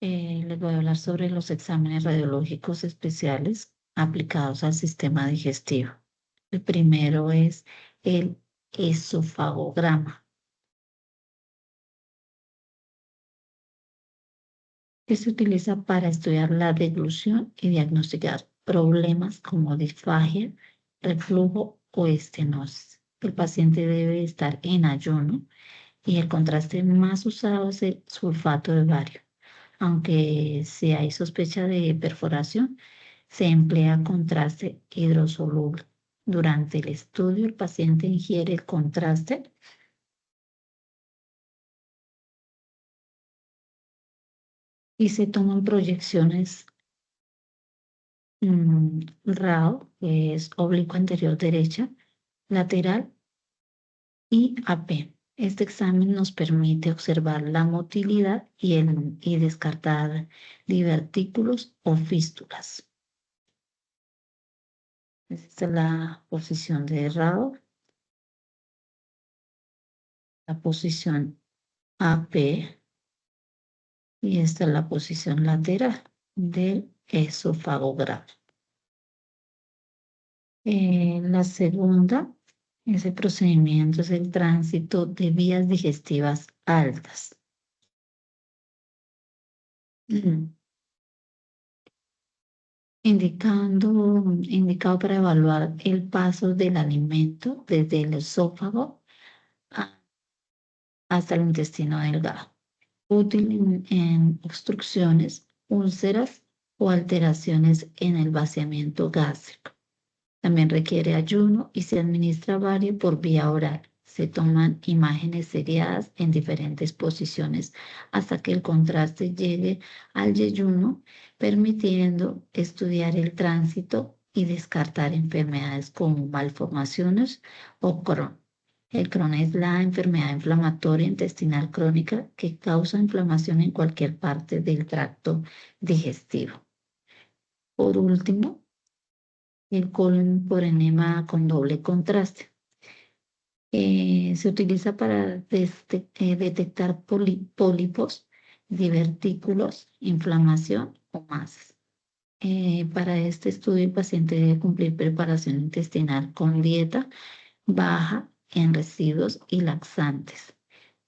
Les voy a hablar sobre los exámenes radiológicos especiales aplicados al sistema digestivo. El primero es el esofagograma, que se utiliza para estudiar la deglución y diagnosticar problemas como disfagia, reflujo o estenosis. El paciente debe estar en ayuno y el contraste más usado es el sulfato de bario. Aunque si hay sospecha de perforación, se emplea contraste hidrosoluble. Durante el estudio, el paciente ingiere el contraste y se toman proyecciones RAO, que es oblicuo anterior derecha, lateral y AP. Este examen nos permite observar la motilidad y descartar divertículos o fístulas. Esta es la posición de RAO, la posición AP y esta es la posición lateral del esofagograma. La segunda, ese procedimiento es el tránsito de vías digestivas altas. Indicado para evaluar el paso del alimento desde el esófago hasta el intestino delgado. Útil en obstrucciones, úlceras o alteraciones en el vaciamiento gástrico. También requiere ayuno y se administra vario por vía oral. Se toman imágenes seriadas en diferentes posiciones hasta que el contraste llegue al yeyuno, permitiendo estudiar el tránsito y descartar enfermedades como malformaciones o Crohn. El Crohn es la enfermedad inflamatoria intestinal crónica que causa inflamación en cualquier parte del tracto digestivo. Por último, el colon por enema con doble contraste. Se utiliza para detectar pólipos, divertículos, inflamación o masas. Para este estudio, el paciente debe cumplir preparación intestinal con dieta baja en residuos y laxantes.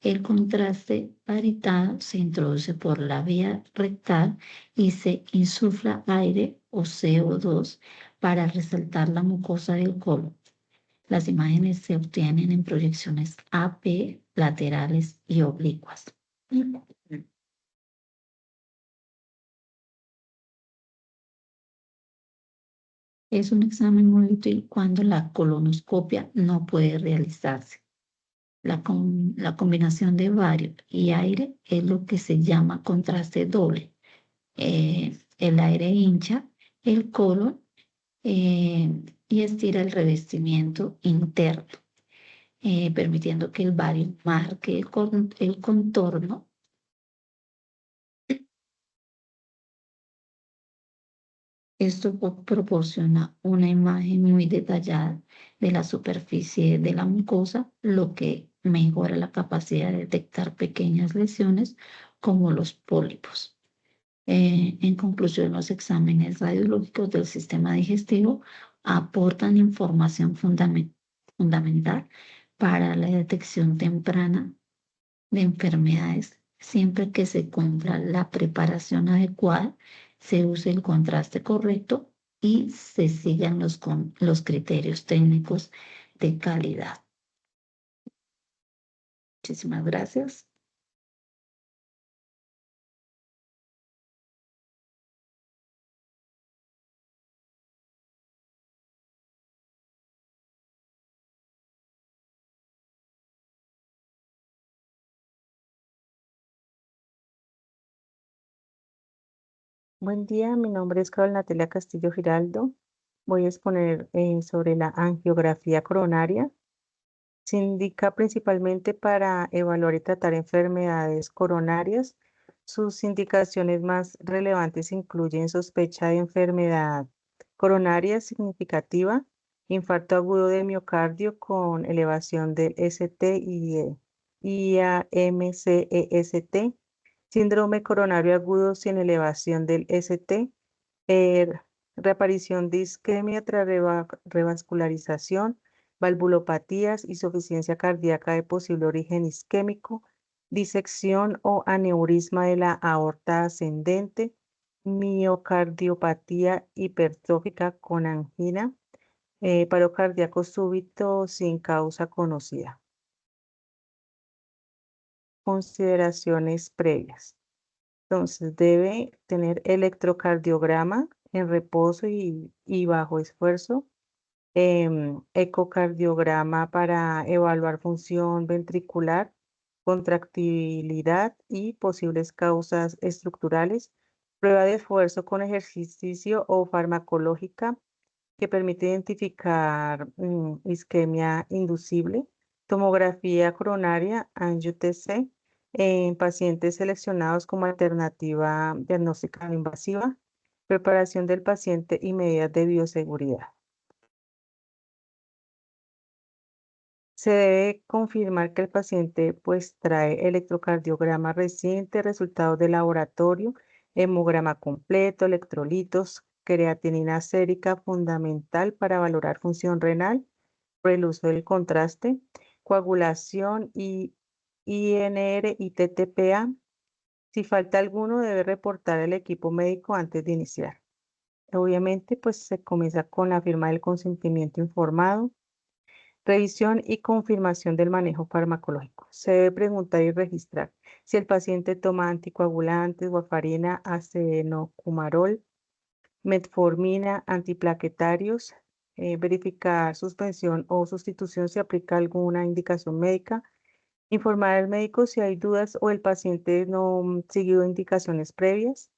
El contraste paritado se introduce por la vía rectal y se insufla aire o CO2 para resaltar la mucosa del colon. Las imágenes se obtienen en proyecciones AP, laterales y oblicuas. Es un examen muy útil cuando la colonoscopia no puede realizarse. La combinación de bario y aire es lo que se llama contraste doble. El aire hincha el colon y estira el revestimiento interno, permitiendo que el bario marque el contorno. Esto proporciona una imagen muy detallada de la superficie de la mucosa, lo que mejora la capacidad de detectar pequeñas lesiones como los pólipos. En conclusión, los exámenes radiológicos del sistema digestivo aportan información fundamental para la detección temprana de enfermedades, siempre que se cumpla la preparación adecuada, se use el contraste correcto y se sigan los criterios técnicos de calidad. Muchísimas gracias. Buen día, mi nombre es Carol Natalia Castillo Giraldo. Voy a exponer sobre la angiografía coronaria. Se indica principalmente para evaluar y tratar enfermedades coronarias. Sus indicaciones más relevantes incluyen sospecha de enfermedad coronaria significativa, infarto agudo de miocardio con elevación del ST y IAMCEST, síndrome coronario agudo sin elevación del ST, reaparición de isquemia tras revascularización, valvulopatías, insuficiencia cardíaca de posible origen isquémico, disección o aneurisma de la aorta ascendente, miocardiopatía hipertrófica con angina, paro cardíaco súbito sin causa conocida. Consideraciones previas. Entonces, debe tener electrocardiograma en reposo y bajo esfuerzo, ecocardiograma para evaluar función ventricular, contractilidad y posibles causas estructurales, prueba de esfuerzo con ejercicio o farmacológica que permite identificar isquemia inducible, tomografía coronaria, angio-TC, en pacientes seleccionados como alternativa diagnóstica no invasiva, preparación del paciente y medidas de bioseguridad. Se debe confirmar que el paciente pues trae electrocardiograma reciente, resultados de laboratorio, hemograma completo, electrolitos, creatinina sérica fundamental para valorar función renal por el uso del contraste, coagulación y INR y TTPA. Si falta alguno, debe reportar al equipo médico antes de iniciar. Obviamente, pues se comienza con la firma del consentimiento informado. Revisión y confirmación del manejo farmacológico. Se debe preguntar y registrar si el paciente toma anticoagulantes, warfarina, acenocumarol, metformina, antiplaquetarios, verificar suspensión o sustitución si aplica alguna indicación médica, informar al médico si hay dudas o el paciente no siguió indicaciones previas.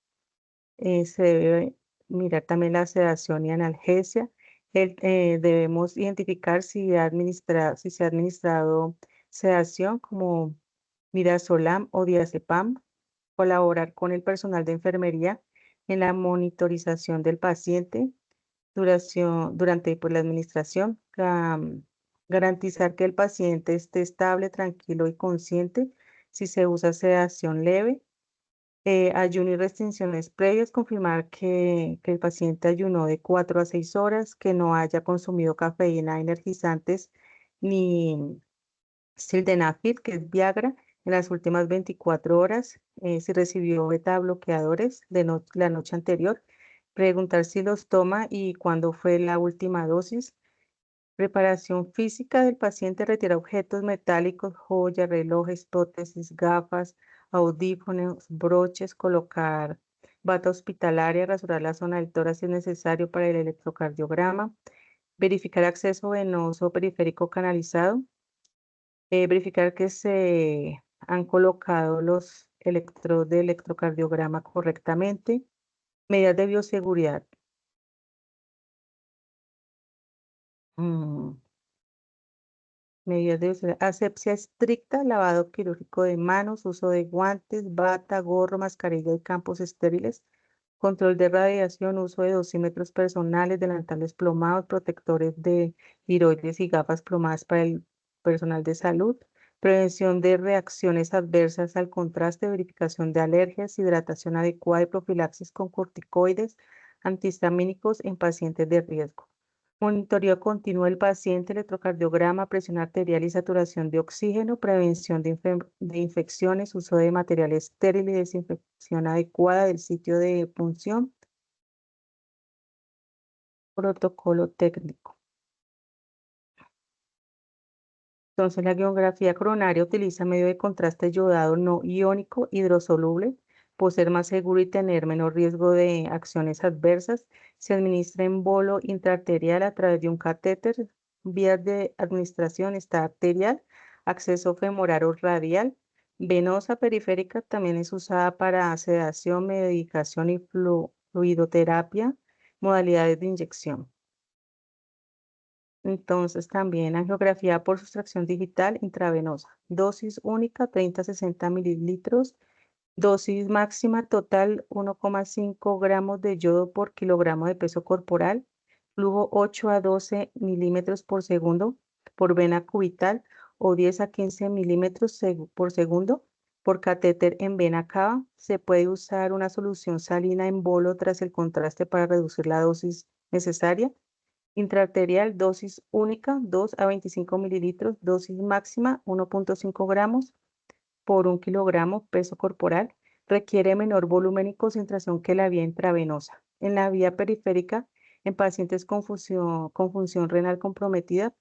Se debe mirar también la sedación y analgesia. Debemos identificar si se ha administrado sedación como midazolam o diazepam, colaborar con el personal de enfermería en la monitorización del paciente durante pues, la administración, garantizar que el paciente esté estable, tranquilo y consciente si se usa sedación leve. Ayuno y restricciones previas, confirmar que el paciente ayunó de 4 a 6 horas, que no haya consumido cafeína, energizantes ni sildenafil, que es Viagra, en las últimas 24 horas, si recibió beta bloqueadores de la noche anterior, preguntar si los toma y cuándo fue la última dosis. Preparación física del paciente, retirar objetos metálicos, joyas, relojes, prótesis, gafas, audífonos, broches, colocar bata hospitalaria, rasurar la zona del tórax si es necesario para el electrocardiograma, verificar acceso venoso periférico canalizado, verificar que se han colocado los electrodos de electrocardiograma correctamente, medidas de bioseguridad. Mm. Medidas de asepsia estricta, lavado quirúrgico de manos, uso de guantes, bata, gorro, mascarilla y campos estériles, control de radiación, uso de dosímetros personales, delantales plomados, protectores de tiroides y gafas plomadas para el personal de salud, prevención de reacciones adversas al contraste, verificación de alergias, hidratación adecuada y profilaxis con corticoides antihistamínicos en pacientes de riesgo. Monitoreo continuo del paciente, electrocardiograma, presión arterial y saturación de oxígeno, prevención de infecciones, uso de material estéril y desinfección adecuada del sitio de punción. Protocolo técnico. Entonces, la angiografía coronaria utiliza medio de contraste yodado no iónico hidrosoluble, por ser más seguro y tener menor riesgo de acciones adversas. Se administra en bolo intraarterial a través de un catéter. Vías de administración está arterial, acceso femoral o radial. Venosa periférica también es usada para sedación, medicación y fluidoterapia, modalidades de inyección. Entonces también angiografía por sustracción digital intravenosa. Dosis única 30 a 60 mililitros. Dosis máxima total 1,5 gramos de yodo por kilogramo de peso corporal. Flujo 8 a 12 milímetros por segundo por vena cubital o 10 a 15 milímetros por segundo por catéter en vena cava. Se puede usar una solución salina en bolo tras el contraste para reducir la dosis necesaria. Intraarterial, dosis única, 2 a 25 mililitros, dosis máxima, 1.5 gramos por 1 kilogramo, peso corporal. Requiere menor volumen y concentración que la vía intravenosa. En la vía periférica, en pacientes con función renal comprometida,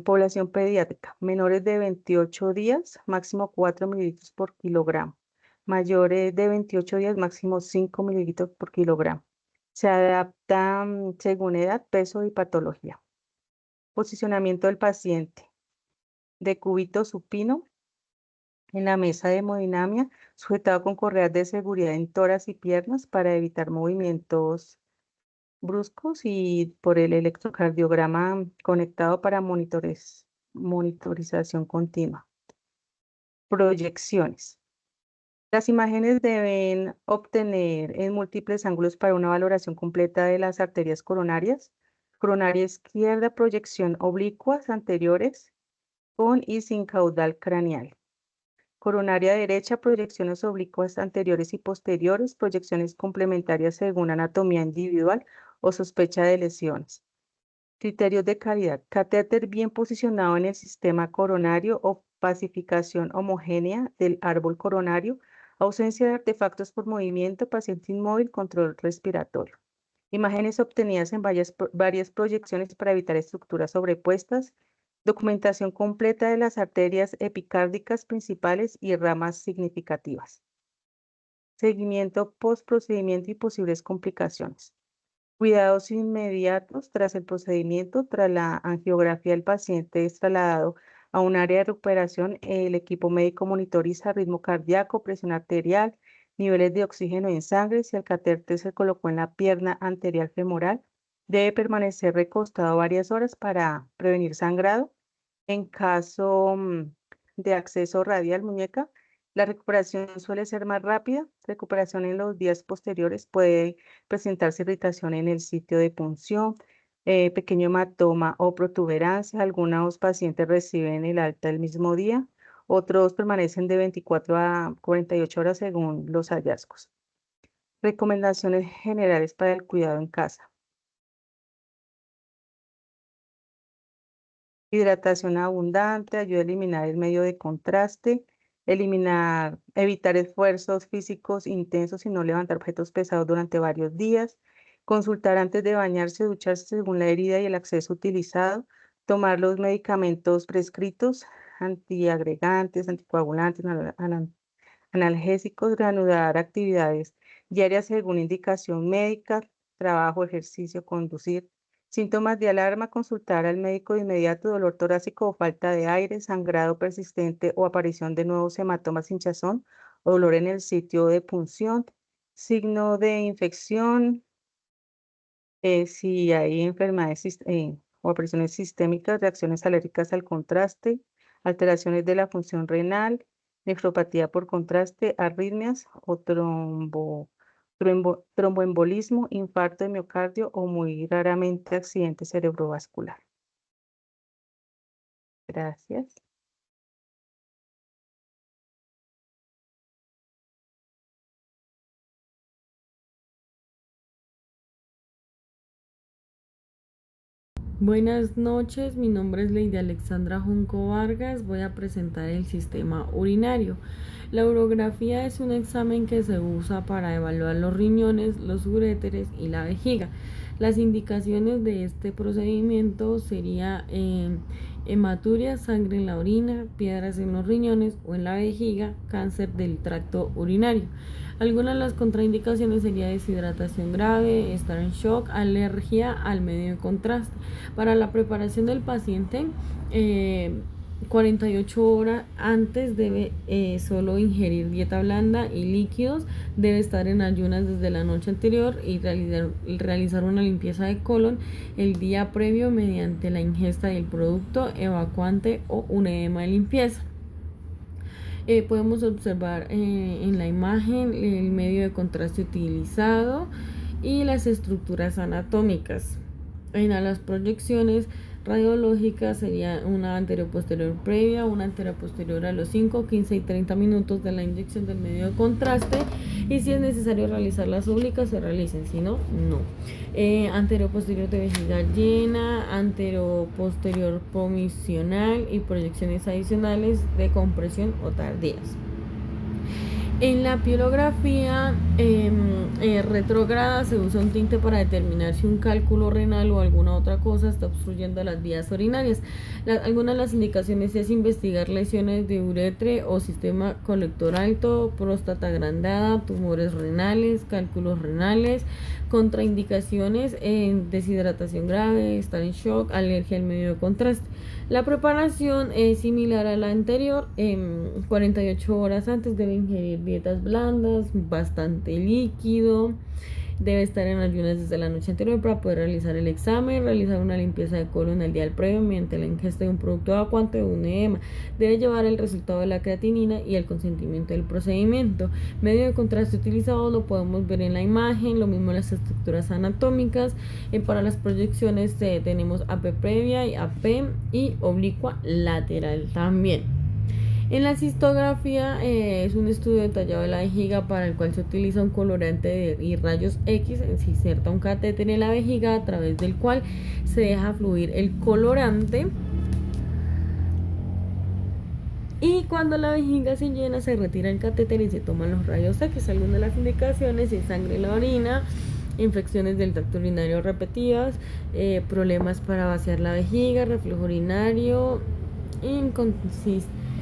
población pediátrica, menores de 28 días, máximo 4 mililitros por kilogramo. Mayores de 28 días, máximo 5 mililitros por kilogramo. Se adapta según edad, peso y patología. Posicionamiento del paciente. De cúbito supino en la mesa de hemodinamia, sujetado con correas de seguridad en tórax y piernas para evitar movimientos bruscos, y por el electrocardiograma conectado para monitorización continua. Proyecciones. Las imágenes deben obtener en múltiples ángulos para una valoración completa de las arterias coronarias. Coronaria izquierda, proyección oblicuas anteriores con y sin caudal craneal. Coronaria derecha, proyecciones oblicuas anteriores y posteriores, proyecciones complementarias según anatomía individual o sospecha de lesiones. Criterios de calidad. Catéter bien posicionado en el sistema coronario o pacificación homogénea del árbol coronario, ausencia de artefactos por movimiento, paciente inmóvil, control respiratorio. Imágenes obtenidas en varias proyecciones para evitar estructuras sobrepuestas. Documentación completa de las arterias epicárdicas principales y ramas significativas. Seguimiento postprocedimiento y posibles complicaciones. Cuidados inmediatos tras el procedimiento. Tras la angiografía, el paciente es trasladado a un área de recuperación. El equipo médico monitoriza ritmo cardíaco, presión arterial, niveles de oxígeno en sangre. Si el catéter se colocó en la pierna anterior femoral, debe permanecer recostado varias horas para prevenir sangrado. En caso de acceso radial muñeca, la recuperación suele ser más rápida. Recuperación en los días posteriores, puede presentarse irritación en el sitio de punción, pequeño hematoma o protuberancia. Algunos pacientes reciben el alta el mismo día, otros permanecen de 24 a 48 horas según los hallazgos. Recomendaciones generales para el cuidado en casa. Hidratación abundante, ayuda a eliminar el medio de contraste, evitar esfuerzos físicos intensos y no levantar objetos pesados durante varios días. Consultar antes de bañarse, ducharse según la herida y el acceso utilizado. Tomar los medicamentos prescritos, antiagregantes, anticoagulantes, analgésicos. Reanudar actividades diarias según indicación médica, trabajo, ejercicio, conducir. Síntomas de alarma: consultar al médico de inmediato. Dolor torácico o falta de aire, sangrado persistente o aparición de nuevos hematomas, hinchazón o dolor en el sitio de punción. Signo de infección: si hay enfermedades o apariciones sistémicas, reacciones alérgicas al contraste, alteraciones de la función renal, nefropatía por contraste, arritmias o tromboembolismo, infarto de miocardio o muy raramente accidente cerebrovascular. Gracias. Buenas noches, mi nombre es Lady Alexandra Junco Vargas. Voy a presentar el sistema urinario. La urografía es un examen que se usa para evaluar los riñones, los uréteres y la vejiga. Las indicaciones de este procedimiento sería hematuria, sangre en la orina, piedras en los riñones o en la vejiga, cáncer del tracto urinario. Algunas de las contraindicaciones sería deshidratación grave, estar en shock, alergia al medio de contraste. Para la preparación del paciente, 48 horas antes debe solo ingerir dieta blanda y líquidos. Debe estar en ayunas desde la noche anterior y realizar una limpieza de colon el día previo mediante la ingesta del producto evacuante o un edema de limpieza. Podemos observar en la imagen el medio de contraste utilizado y las estructuras anatómicas. En las proyecciones radiológica sería una anteroposterior previa, una anteroposterior a los 5, 15 y 30 minutos de la inyección del medio de contraste, y si es necesario realizar las oblicuas se realicen, si no, no. Anteroposterior de vejiga llena, anteroposterior promisional y proyecciones adicionales de compresión o tardías. En la pielografía retrógrada se usa un tinte para determinar si un cálculo renal o alguna otra cosa está obstruyendo las vías urinarias. Algunas de las indicaciones es investigar lesiones de uretre o sistema colector alto, próstata agrandada, tumores renales, cálculos renales, contraindicaciones en deshidratación grave, estar en shock, alergia al medio de contraste. La preparación es similar a la anterior. 48 horas antes debe ingerir dietas blandas, bastante líquido. Debe estar en ayunas desde la noche anterior para poder realizar el examen, realizar una limpieza de colon el día del previo mediante la ingesta de un producto evacuante o un edema. Debe llevar el resultado de la creatinina y el consentimiento del procedimiento. Medio de contraste utilizado lo podemos ver en la imagen, lo mismo las estructuras anatómicas. Para las proyecciones tenemos AP previa y AP y oblicua lateral también. En la cistografía es un estudio detallado de la vejiga para el cual se utiliza un colorante y rayos X. Se inserta un catéter en la vejiga a través del cual se deja fluir el colorante. Y cuando la vejiga se llena se retira el catéter y se toman los rayos X. Algunas de las indicaciones es sangre en la orina, infecciones del tracto urinario repetidas, problemas para vaciar la vejiga, reflujo urinario,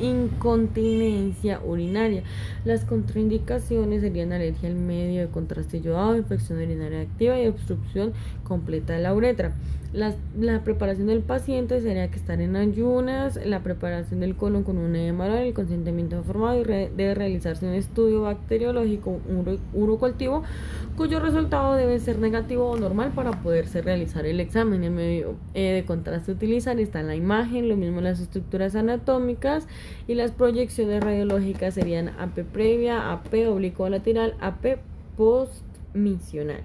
incontinencia urinaria. Las contraindicaciones serían alergia al medio de contraste yodado, infección urinaria activa y obstrucción completa de la uretra. La preparación del paciente sería que estar en ayunas, la preparación del colon con un edema oral, el consentimiento informado, y debe realizarse un estudio bacteriológico urocultivo cuyo resultado debe ser negativo o normal para poderse realizar el examen. El medio de contraste a utilizar está en la imagen, lo mismo las estructuras anatómicas, y las proyecciones radiológicas serían AP previa, AP oblicuo lateral, AP postmisional.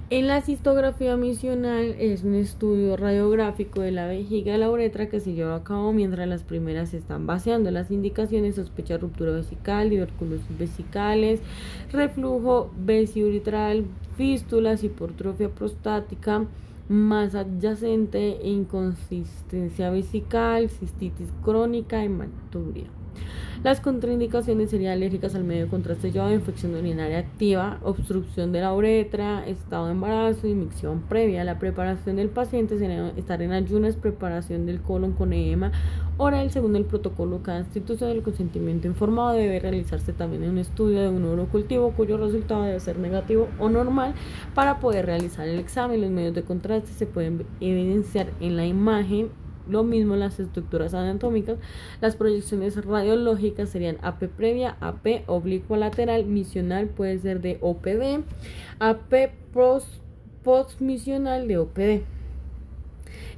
En la cistografía misional es un estudio radiográfico de la vejiga y la uretra que se lleva a cabo mientras las primeras se están vaciando. Las indicaciones: sospecha de ruptura vesical, diverticulosis vesicales, reflujo vesiuretral, fístulas, hipertrofia prostática, masa adyacente, inconsistencia vesical, cistitis crónica, hematuria. Las contraindicaciones serían alérgicas al medio de contraste yodado, infección urinaria activa, obstrucción de la uretra, estado de embarazo y micción previa. La preparación del paciente sería estar en ayunas, preparación del colon con edema oral según el protocolo de cada institución. El consentimiento informado debe realizarse también en un estudio de un urocultivo cuyo resultado debe ser negativo o normal para poder realizar el examen. Los medios de contraste se pueden evidenciar en la imagen. Lo mismo las estructuras anatómicas. Las proyecciones radiológicas serían AP previa, AP oblicua lateral, misional puede ser de OPD, AP postmisional de OPD.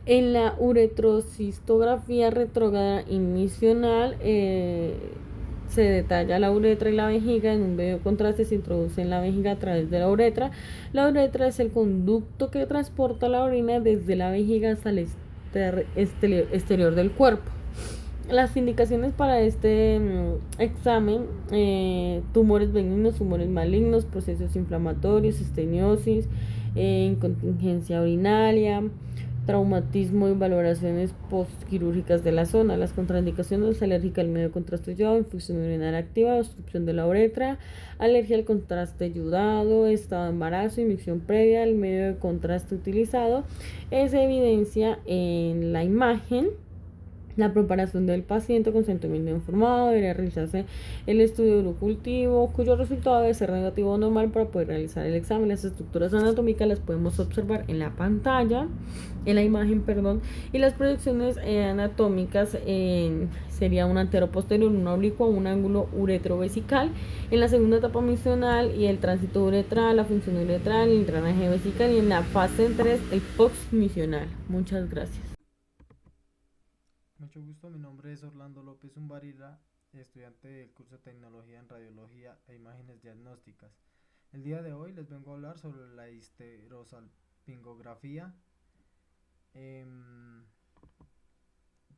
En la uretrocistografía retrógrada y misional se detalla la uretra y la vejiga. En un medio de contraste se introduce en la vejiga a través de la uretra. La uretra es el conducto que transporta la orina desde la vejiga hasta el exterior del cuerpo. Las indicaciones para este examen: tumores benignos, tumores malignos, procesos inflamatorios, esteniosis, incontinencia urinaria, traumatismo y valoraciones postquirúrgicas de la zona. Las contraindicaciones: alérgica al medio de contraste yodado, infección urinaria activa, obstrucción de la uretra, alergia al contraste yodado, estado de embarazo y micción previa. El medio de contraste utilizado es evidencia en la imagen. La preparación del paciente con consentimiento informado. Debería realizarse el estudio urocultivo cuyo resultado debe ser negativo o normal para poder realizar el examen. Las estructuras anatómicas las podemos observar en la pantalla, en la imagen, perdón, y las proyecciones anatómicas sería un anteroposterior, un oblicuo, un ángulo uretrovesical en la segunda etapa misional y el tránsito uretral, la función uretral, el drenaje vesical, y en la fase 3 el postmisional. Muchas gracias. Mucho gusto, mi nombre es Orlando López Zumbarira, estudiante del curso de Tecnología en Radiología e Imágenes Diagnósticas. El día de hoy les vengo a hablar sobre la histerosalpingografía Em,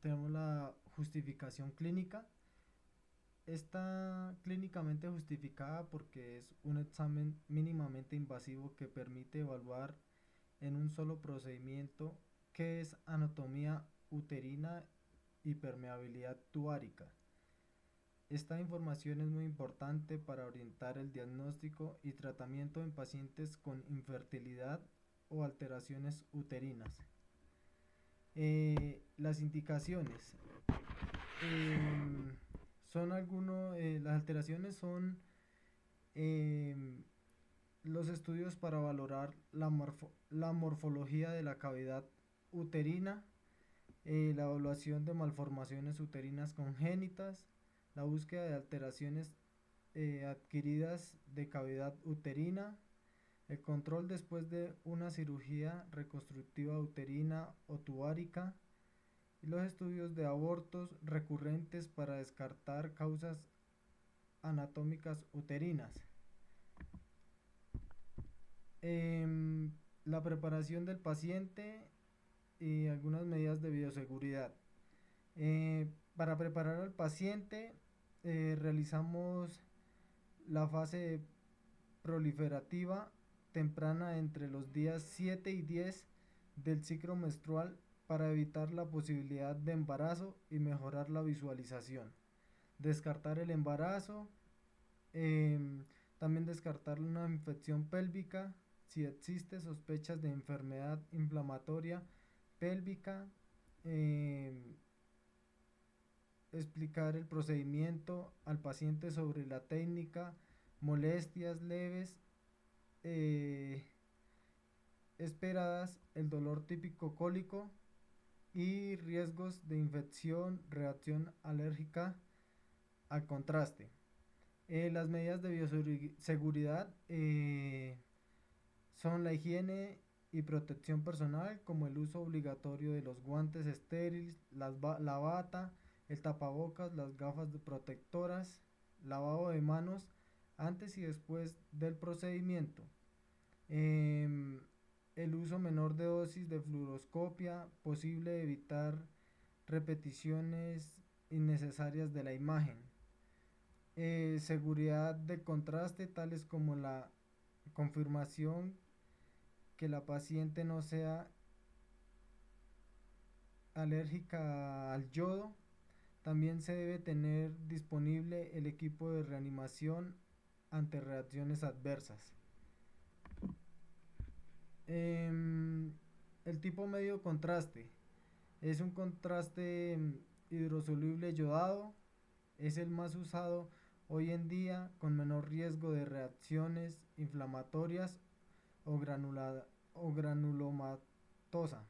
Tenemos la justificación clínica. Está clínicamente justificada porque es un examen mínimamente invasivo que permite evaluar en un solo procedimiento qué es anatomía uterina y permeabilidad tubárica. Esta información es muy importante para orientar el diagnóstico y tratamiento en pacientes con infertilidad o alteraciones uterinas. Las indicaciones son las alteraciones son los estudios para valorar la morfología de la cavidad uterina, la evaluación de malformaciones uterinas congénitas, la búsqueda de alteraciones adquiridas de cavidad uterina, el control después de una cirugía reconstructiva uterina o tubárica, y los estudios de abortos recurrentes para descartar causas anatómicas uterinas. La preparación del paciente y algunas medidas de bioseguridad. Para preparar al paciente realizamos la fase proliferativa temprana entre los días 7 y 10 del ciclo menstrual para evitar la posibilidad de embarazo y mejorar la visualización. Descartar el embarazo, también descartar una infección pélvica si existe sospechas de enfermedad inflamatoria pélvica, explicar el procedimiento al paciente sobre la técnica, molestias leves esperadas, el dolor típico cólico y riesgos de infección, reacción alérgica al contraste. Las medidas de bioseguridad son la higiene y protección personal, como el uso obligatorio de los guantes estériles, la bata, el tapabocas, las gafas protectoras, lavado de manos antes y después del procedimiento, el uso menor de dosis de fluoroscopia, posible evitar repeticiones innecesarias de la imagen, seguridad de contraste, tales como la confirmación que la paciente no sea alérgica al yodo. También se debe tener disponible el equipo de reanimación ante reacciones adversas. El tipo medio contraste es un contraste hidrosoluble yodado, es el más usado hoy en día con menor riesgo de reacciones inflamatorias o granulomatosa.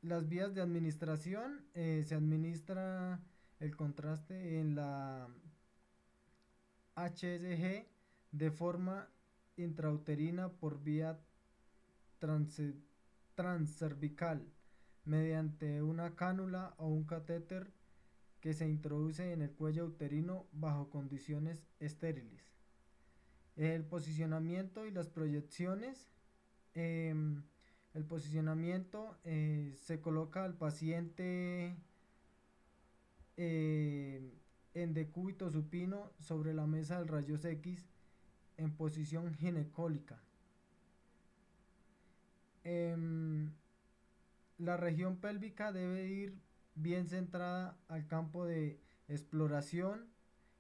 Las vías de administración, se administra el contraste en la HSG de forma intrauterina por vía transcervical mediante una cánula o un catéter que se introduce en el cuello uterino bajo condiciones estériles. El posicionamiento y las proyecciones. El posicionamiento, se coloca al paciente en decúbito supino sobre la mesa del rayos X en posición ginecólica. La región pélvica debe ir bien centrada al campo de exploración.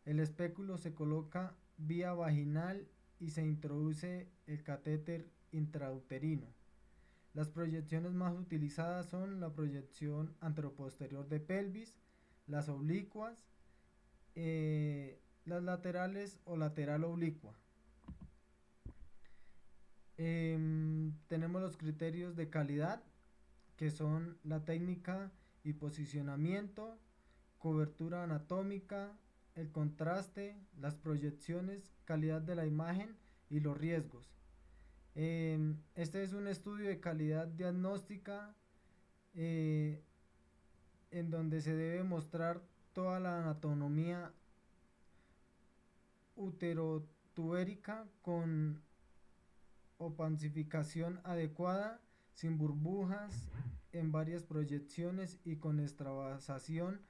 El espéculo se coloca vía vaginal y se introduce el catéter intrauterino. Las proyecciones más utilizadas son la proyección anteroposterior de pelvis, las oblicuas, las laterales o lateral oblicua. Tenemos los criterios de calidad, que son la técnica y posicionamiento, cobertura anatómica, el contraste, las proyecciones, calidad de la imagen y los riesgos. Este es un estudio de calidad diagnóstica en donde se debe mostrar toda la anatomía uterotubérica con opacificación adecuada, sin burbujas, en varias proyecciones y con extravasación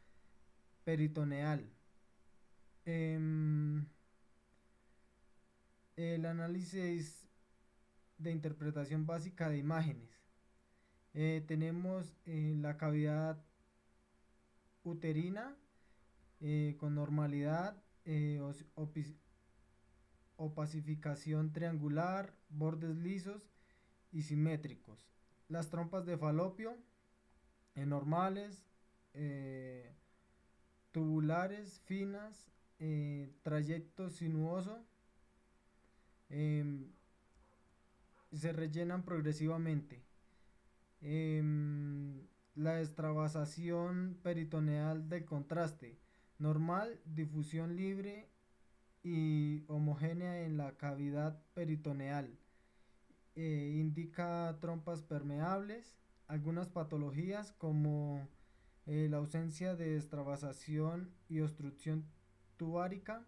peritoneal. Em, el análisis de interpretación básica de imágenes. Tenemos la cavidad uterina con normalidad, opacificación triangular, bordes lisos y simétricos. Las trompas de falopio normales, tubulares, finas, trayecto sinuoso, se rellenan progresivamente. La extravasación peritoneal del contraste, normal, difusión libre y homogénea en la cavidad peritoneal. Indica trompas permeables, algunas patologías como la ausencia de extravasación y obstrucción tubárica,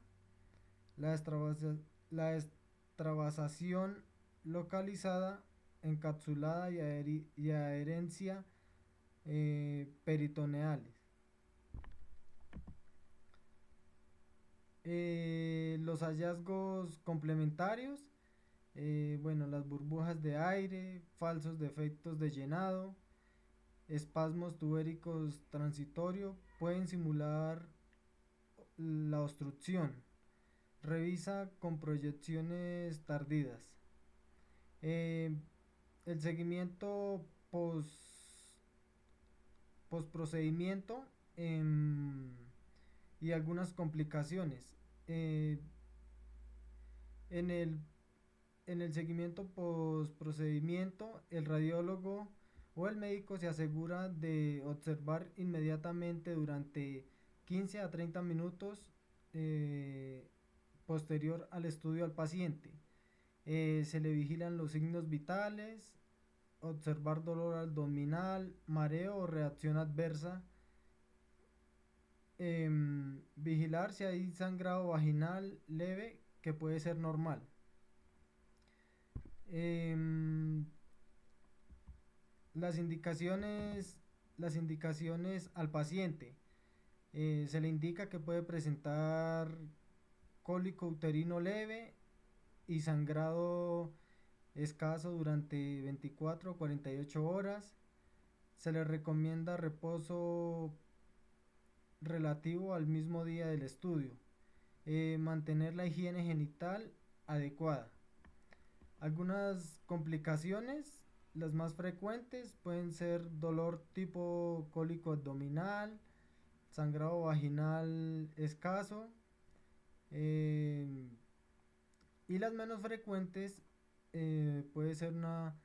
la extravasación localizada, encapsulada y adherencia peritoneales. Los hallazgos complementarios, bueno, las burbujas de aire, falsos defectos de llenado, espasmos tubéricos transitorios pueden simular la obstrucción. Revisa con proyecciones tardías. El seguimiento postprocedimiento y algunas complicaciones. En el seguimiento postprocedimiento, el radiólogo o el médico se asegura de observar inmediatamente durante 15 a 30 minutos posterior al estudio al paciente. Se le vigilan los signos vitales, observar dolor abdominal, mareo o reacción adversa, vigilar si hay sangrado vaginal leve que puede ser normal. Las indicaciones al paciente. Se le indica que puede presentar cólico uterino leve y sangrado escaso durante 24 o 48 horas. Se le recomienda reposo relativo al mismo día del estudio. Mantener la higiene genital adecuada. Algunas complicaciones, las más frecuentes pueden ser dolor tipo cólico abdominal, sangrado vaginal escaso, y las menos frecuentes puede ser una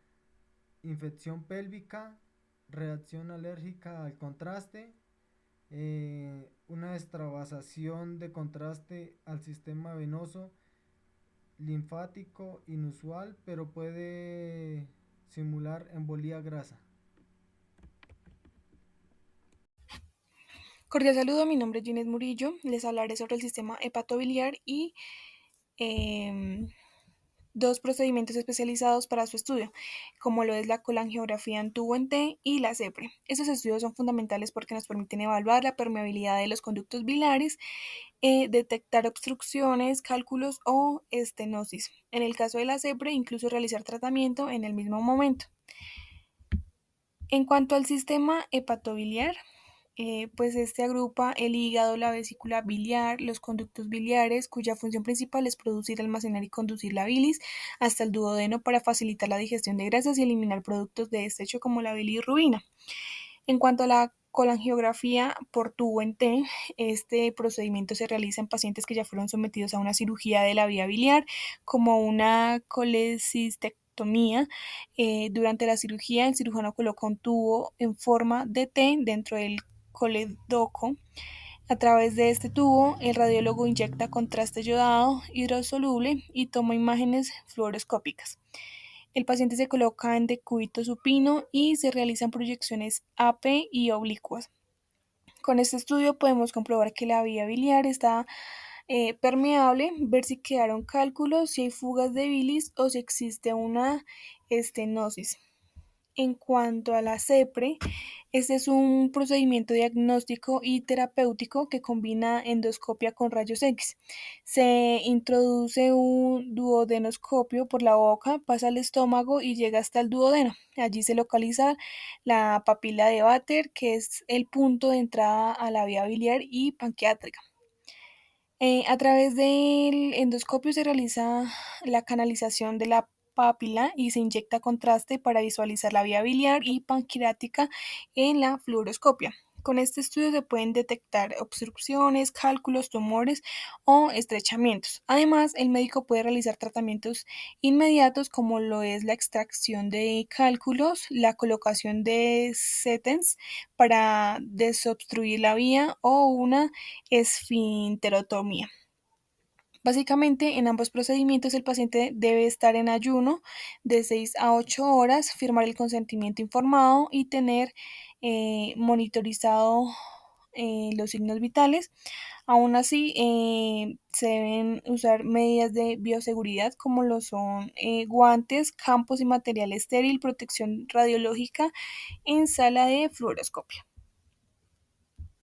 infección pélvica, reacción alérgica al contraste, una extravasación de contraste al sistema venoso linfático inusual, pero puede simular embolía grasa. Cordial saludo, mi nombre es Ginés Murillo. Les hablaré sobre el sistema hepatobiliar y dos procedimientos especializados para su estudio, como lo es la colangiografía en tubo en T y la CEPRE. Estos estudios son fundamentales porque nos permiten evaluar la permeabilidad de los conductos biliares, detectar obstrucciones, cálculos o estenosis. En el caso de la CEPRE, incluso realizar tratamiento en el mismo momento. En cuanto al sistema hepatobiliar, pues este agrupa el hígado, la vesícula biliar, los conductos biliares, cuya función principal es producir, almacenar y conducir la bilis hasta el duodeno para facilitar la digestión de grasas y eliminar productos de desecho como la bilirrubina. En cuanto a la colangiografía por tubo en T, este procedimiento se realiza en pacientes que ya fueron sometidos a una cirugía de la vía biliar, como una colecistectomía. Durante la cirugía, el cirujano coloca un tubo en forma de T dentro del colédoco. A través de este tubo, el radiólogo inyecta contraste yodado hidrosoluble y toma imágenes fluoroscópicas. El paciente se coloca en decúbito supino y se realizan proyecciones AP y oblicuas. Con este estudio podemos comprobar que la vía biliar está permeable, ver si quedaron cálculos, si hay fugas de bilis o si existe una estenosis. En cuanto a la CEPRE, este es un procedimiento diagnóstico y terapéutico que combina endoscopia con rayos X. Se introduce un duodenoscopio por la boca, pasa al estómago y llega hasta el duodeno. Allí se localiza la papila de Vater, que es el punto de entrada a la vía biliar y pancreática. A través del endoscopio se realiza la canalización de la papila y se inyecta contraste para visualizar la vía biliar y pancreática en la fluoroscopia. Con este estudio se pueden detectar obstrucciones, cálculos, tumores o estrechamientos. Además, el médico puede realizar tratamientos inmediatos como lo es la extracción de cálculos, la colocación de stents para desobstruir la vía o una esfinterotomía. Básicamente, en ambos procedimientos el paciente debe estar en ayuno de 6 a 8 horas, firmar el consentimiento informado y tener monitorizado los signos vitales. Aún así, se deben usar medidas de bioseguridad como lo son guantes, campos y material estéril, protección radiológica en sala de fluoroscopia.